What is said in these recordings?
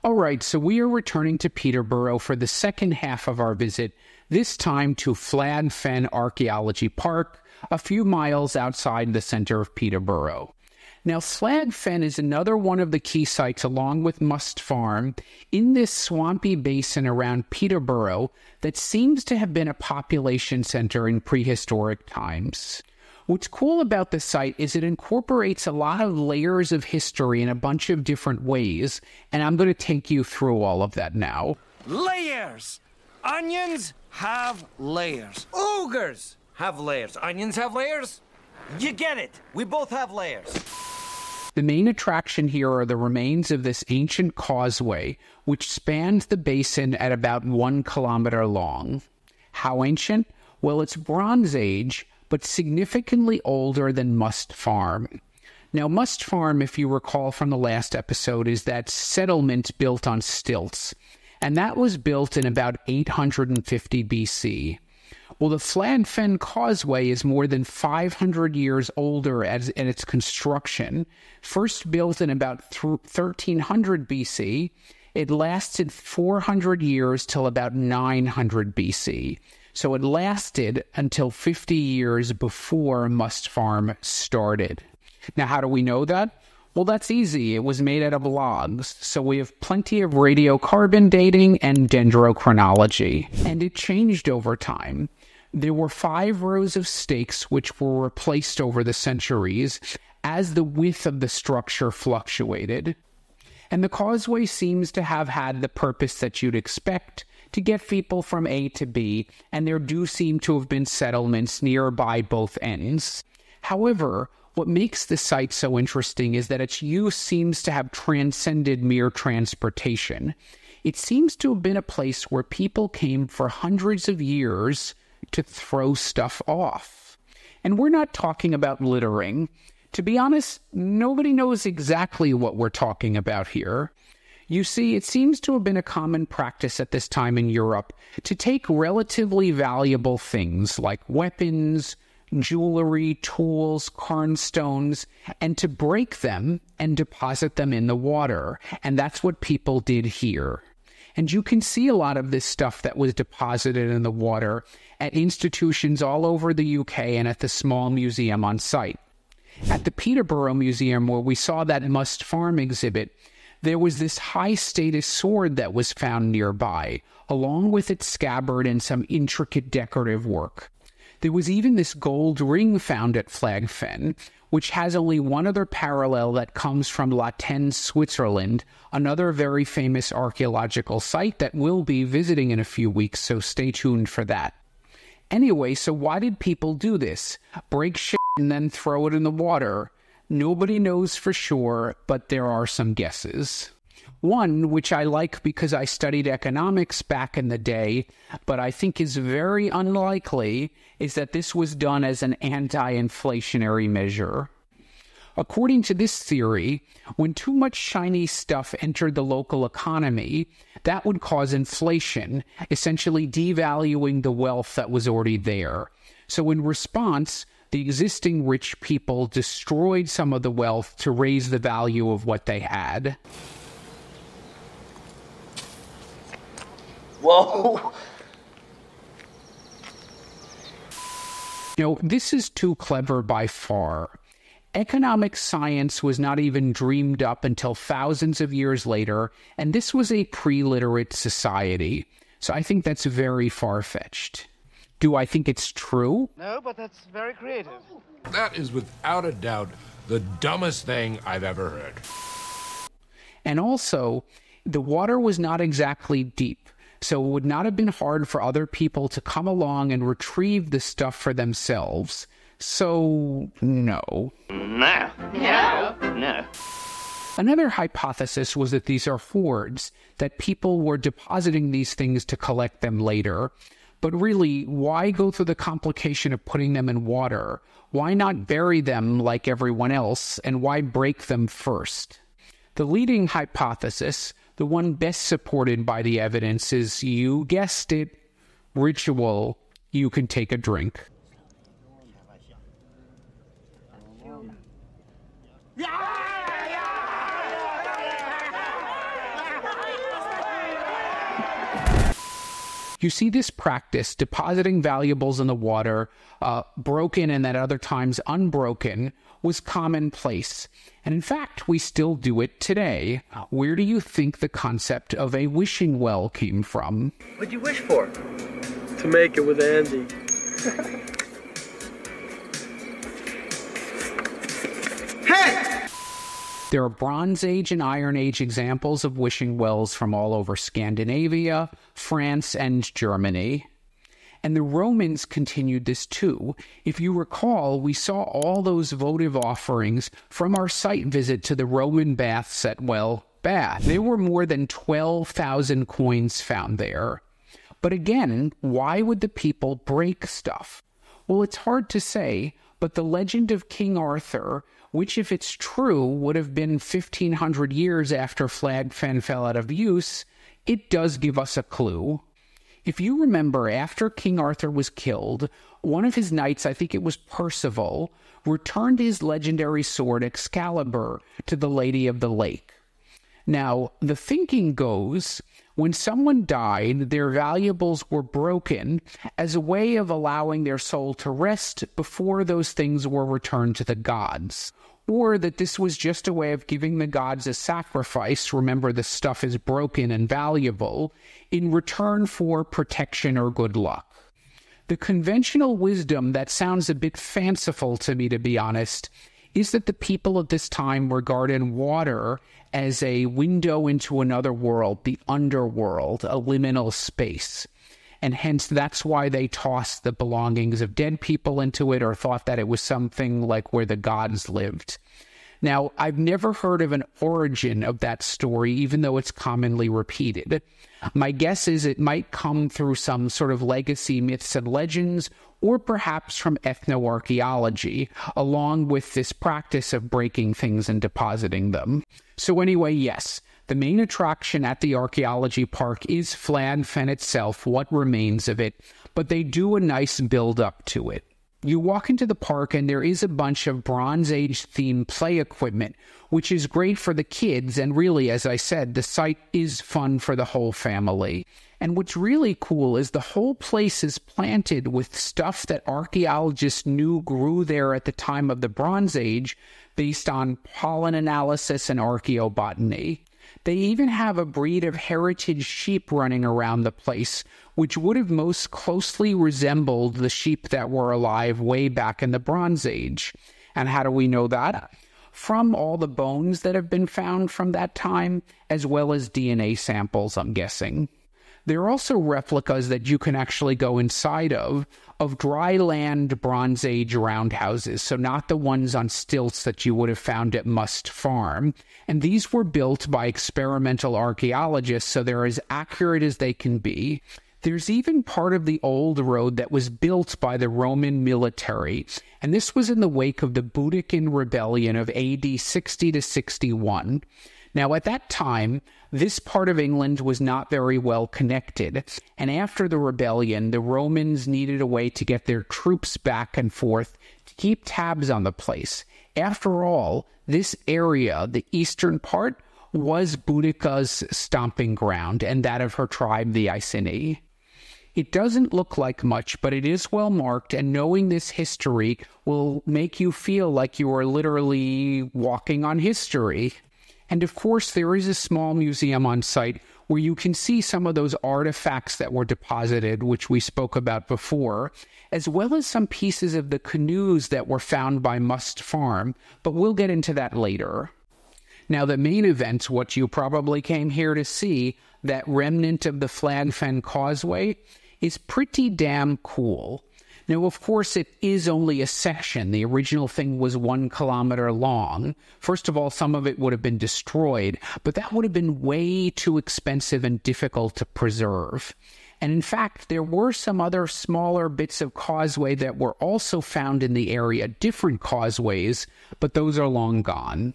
All right, so we are returning to Peterborough for the second half of our visit, this time to Flag Fen Archaeology Park, a few miles outside the center of Peterborough. Now, Flag Fen is another one of the key sites, along with Must Farm, in this swampy basin around Peterborough that seems to have been a population center in prehistoric times. What's cool about the site is it incorporates a lot of layers of history in a bunch of different ways, and I'm going to take you through all of that now. Layers! Onions have layers. Ogres have layers. Onions have layers? You get it. We both have layers. The main attraction here are the remains of this ancient causeway, which spans the basin at about 1 kilometer long. How ancient? Well, it's Bronze Age, but significantly older than Must Farm. Now, Must Farm, if you recall from the last episode, is that settlement built on stilts, and that was built in about 850 BC. Well, the Flag Fen Causeway is more than 500 years older in its construction. First built in about 1300 BC, it lasted 400 years till about 900 BC. So it lasted until 50 years before Must Farm started. Now, how do we know that? Well, that's easy. It was made out of logs, so we have plenty of radiocarbon dating and dendrochronology. And it changed over time. There were 5 rows of stakes which were replaced over the centuries as the width of the structure fluctuated. And the causeway seems to have had the purpose that you'd expect, to get people from A to B, and there do seem to have been settlements nearby both ends. However, what makes the site so interesting is that its use seems to have transcended mere transportation. It seems to have been a place where people came for hundreds of years to throw stuff off. And we're not talking about littering. To be honest, nobody knows exactly what we're talking about here. You see, it seems to have been a common practice at this time in Europe to take relatively valuable things like weapons, jewelry, tools, cornstones, and to break them and deposit them in the water. And that's what people did here. And you can see a lot of this stuff that was deposited in the water at institutions all over the UK and at the small museum on site. At the Peterborough Museum, where we saw that Must Farm exhibit, there was this high-status sword that was found nearby, along with its scabbard and some intricate decorative work. There was even this gold ring found at Flag Fen, which has only one other parallel that comes from La Tène, Switzerland, another very famous archaeological site that we'll be visiting in a few weeks, so stay tuned for that. Anyway, so why did people do this? Break shit and then throw it in the water? Nobody knows for sure, but there are some guesses. One, which I like because I studied economics back in the day, but I think is very unlikely, is that this was done as an anti-inflationary measure. According to this theory, when too much shiny stuff entered the local economy, that would cause inflation, essentially devaluing the wealth that was already there. So in response, the existing rich people destroyed some of the wealth to raise the value of what they had. Whoa! This is too clever by far. Economic science was not even dreamed up until thousands of years later, and this was a pre-literate society. So I think that's very far-fetched. Do I think it's true? No, but that's very creative. That is without a doubt the dumbest thing I've ever heard. And also, the water was not exactly deep, so it would not have been hard for other people to come along and retrieve the stuff for themselves. So, no. No. No. No. Another hypothesis was that these are hoards, that people were depositing these things to collect them later. But really, why go through the complication of putting them in water? Why not bury them like everyone else, and why break them first? The leading hypothesis, the one best supported by the evidence, is, you guessed it, ritual. You can take a drink. You see this practice, depositing valuables in the water, broken and at other times unbroken, was commonplace. And in fact, we still do it today. Where do you think the concept of a wishing well came from? What'd you wish for? To make it with Andy. Hey! There are Bronze Age and Iron Age examples of wishing wells from all over Scandinavia, France, and Germany. And the Romans continued this too. If you recall, we saw all those votive offerings from our site visit to the Roman baths at, well, Bath. There were more than 12,000 coins found there. But again, why would the people break stuff? Well, it's hard to say, but the legend of King Arthur, which if it's true would have been 1,500 years after Flag Fen fell out of use, it does give us a clue. If you remember, after King Arthur was killed, one of his knights, I think it was Percival, returned his legendary sword Excalibur to the Lady of the Lake. Now, the thinking goes, when someone died, their valuables were broken as a way of allowing their soul to rest before those things were returned to the gods. Or that this was just a way of giving the gods a sacrifice, remember the stuff is broken and valuable, in return for protection or good luck. The conventional wisdom that sounds a bit fanciful to me, to be honest, is that the people of this time regarded water as a window into another world, the underworld, a liminal space. And hence that's why they tossed the belongings of dead people into it, or thought that it was something like where the gods lived. Now, I've never heard of an origin of that story, even though it's commonly repeated. My guess is it might come through some sort of legacy myths and legends, or perhaps from ethnoarchaeology, along with this practice of breaking things and depositing them. So anyway, yes, the main attraction at the Archaeology Park is Flag Fen itself, what remains of it, but they do a nice build-up to it. You walk into the park and there is a bunch of Bronze Age-themed play equipment, which is great for the kids, and really, as I said, the site is fun for the whole family. And what's really cool is the whole place is planted with stuff that archaeologists knew grew there at the time of the Bronze Age, based on pollen analysis and archaeobotany. They even have a breed of heritage sheep running around the place, which would have most closely resembled the sheep that were alive way back in the Bronze Age. And how do we know that? From all the bones that have been found from that time, as well as DNA samples, I'm guessing. There are also replicas that you can actually go inside of dry land Bronze Age roundhouses, so not the ones on stilts that you would have found at Must Farm. And these were built by experimental archaeologists, so they're as accurate as they can be. There's even part of the old road that was built by the Roman military, and this was in the wake of the Boudican rebellion of AD 60 to 61. Now, at that time, this part of England was not very well connected, and after the rebellion, the Romans needed a way to get their troops back and forth to keep tabs on the place. After all, this area, the eastern part, was Boudica's stomping ground, and that of her tribe, the Iceni. It doesn't look like much, but it is well marked, and knowing this history will make you feel like you are literally walking on history. And of course, there is a small museum on site where you can see some of those artifacts that were deposited, which we spoke about before, as well as some pieces of the canoes that were found by Must Farm, but we'll get into that later. Now, the main event, what you probably came here to see, that remnant of the Flag Fen Causeway, is pretty damn cool. Now, of course, it is only a section. The original thing was 1 kilometer long. First of all, some of it would have been destroyed, but that would have been way too expensive and difficult to preserve. And in fact, there were some other smaller bits of causeway that were also found in the area, different causeways, but those are long gone.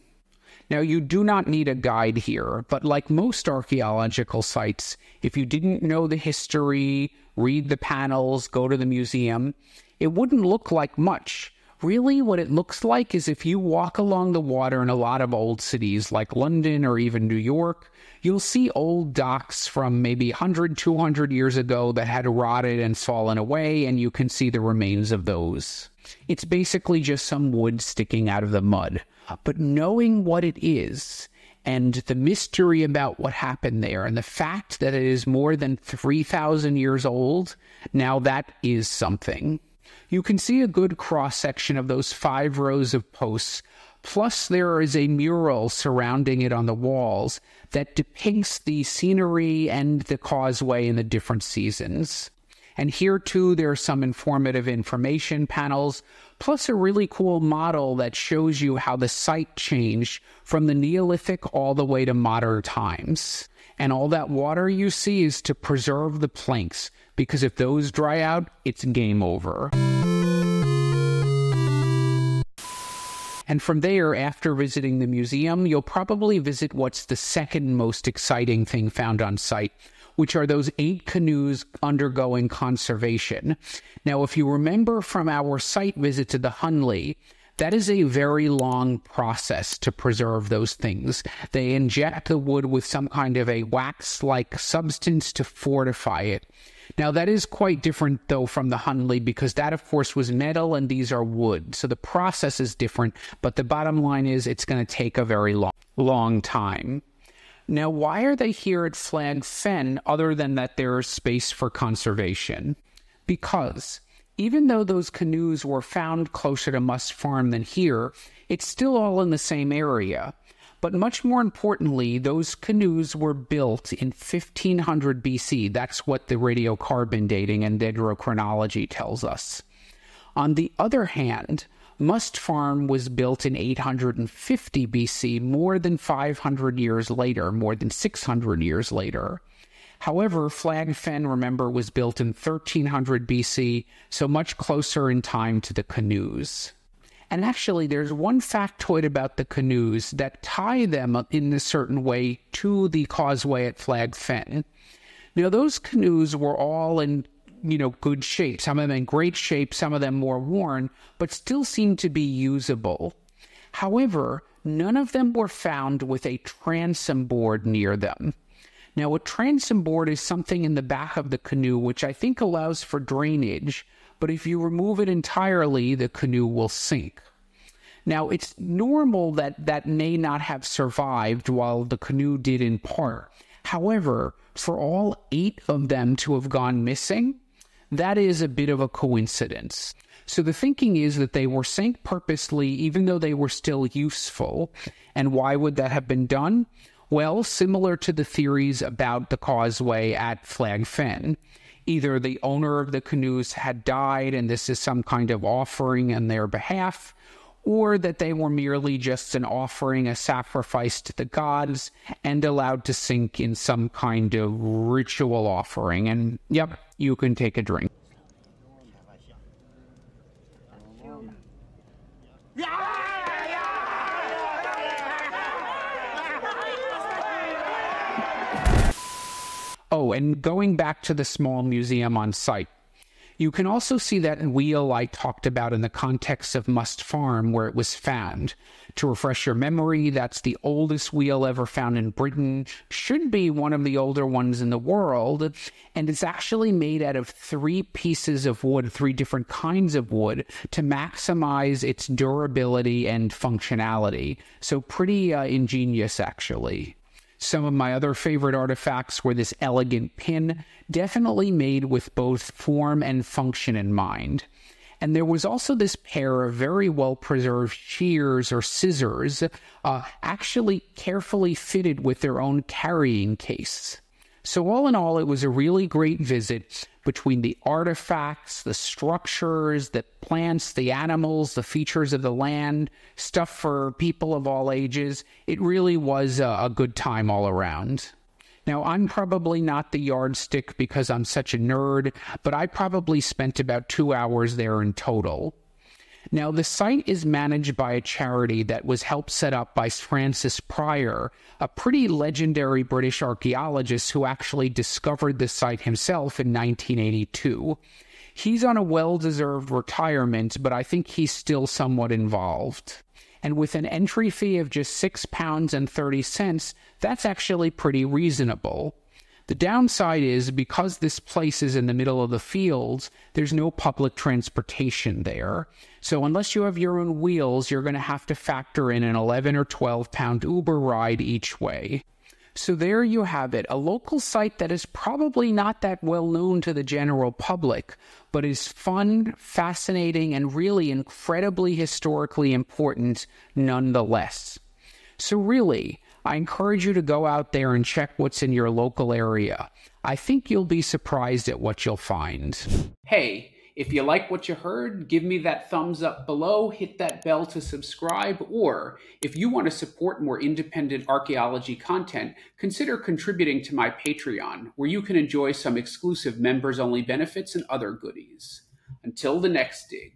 Now, you do not need a guide here, but like most archaeological sites, if you didn't know the history, read the panels, go to the museum, it wouldn't look like much. Really, what it looks like is if you walk along the water in a lot of old cities like London or even New York, you'll see old docks from maybe 100, 200 years ago that had rotted and fallen away, and you can see the remains of those. It's basically just some wood sticking out of the mud. But knowing what it is, and the mystery about what happened there, and the fact that it is more than 3,000 years old, now that is something. You can see a good cross-section of those 5 rows of posts, plus there is a mural surrounding it on the walls that depicts the scenery and the causeway in the different seasons. And here, too, there are some informative information panels, plus a really cool model that shows you how the site changed from the Neolithic all the way to modern times. And all that water you see is to preserve the planks, because if those dry out, it's game over. And from there, after visiting the museum, you'll probably visit what's the second most exciting thing found on site, which are those 8 canoes undergoing conservation. Now, if you remember from our site visit to the Hunley, that is a very long process to preserve those things. They inject the wood with some kind of a wax-like substance to fortify it. Now, that is quite different, though, from the Hunley, because that, of course, was metal and these are wood. So the process is different, but the bottom line is it's going to take a very long time. Now, why are they here at Flag Fen other than that there is space for conservation? Because even though those canoes were found closer to Must Farm than here, it's still all in the same area. But much more importantly, those canoes were built in 1500 BC. That's what the radiocarbon dating and dendrochronology tells us. On the other hand, Must Farm was built in 850 BC, more than 500 years later, more than 600 years later. However, Flag Fen, remember, was built in 1300 BC, so much closer in time to the canoes. And actually, there's one factoid about the canoes that tie them in a certain way to the causeway at Flag Fen. Now, those canoes were all in good shape. Some of them in great shape, some of them more worn, but still seemed to be usable. However, none of them were found with a transom board near them. Now, a transom board is something in the back of the canoe which I think allows for drainage, but if you remove it entirely, the canoe will sink. Now, it's normal that may not have survived while the canoe did in part. However, for all 8 of them to have gone missing, that is a bit of a coincidence. So the thinking is that they were sank purposely, even though they were still useful. And why would that have been done? Well, similar to the theories about the causeway at Flag Fen. Either the owner of the canoes had died and this is some kind of offering on their behalf, or that they were merely just an offering, a sacrifice to the gods, and allowed to sink in some kind of ritual offering. And, yep, you can take a drink. Oh, and going back to the small museum on site, you can also see that wheel I talked about in the context of Must Farm, where it was found. To refresh your memory, that's the oldest wheel ever found in Britain, should be one of the older ones in the world, and it's actually made out of 3 pieces of wood, 3 different kinds of wood, to maximize its durability and functionality. So pretty ingenious, actually. Some of my other favorite artifacts were this elegant pin, definitely made with both form and function in mind. And there was also this pair of very well-preserved shears or scissors, actually carefully fitted with their own carrying case. So all in all, it was a really great visit between the artifacts, the structures, the plants, the animals, the features of the land, stuff for people of all ages. It really was a good time all around. Now, I'm probably not the yardstick because I'm such a nerd, but I probably spent about 2 hours there in total. Now, the site is managed by a charity that was helped set up by Francis Pryor, a pretty legendary British archaeologist who actually discovered the site himself in 1982. He's on a well-deserved retirement, but I think he's still somewhat involved. And with an entry fee of just £6.30, that's actually pretty reasonable. The downside is, because this place is in the middle of the fields, there's no public transportation there. So unless you have your own wheels, you're going to have to factor in an 11 or 12 pound Uber ride each way. So there you have it, a local site that is probably not that well known to the general public, but is fun, fascinating, and really incredibly historically important nonetheless. So really, I encourage you to go out there and check what's in your local area. I think you'll be surprised at what you'll find. Hey, if you like what you heard, give me that thumbs up below, hit that bell to subscribe, or if you want to support more independent archaeology content, consider contributing to my Patreon, where you can enjoy some exclusive members-only benefits and other goodies. Until the next dig.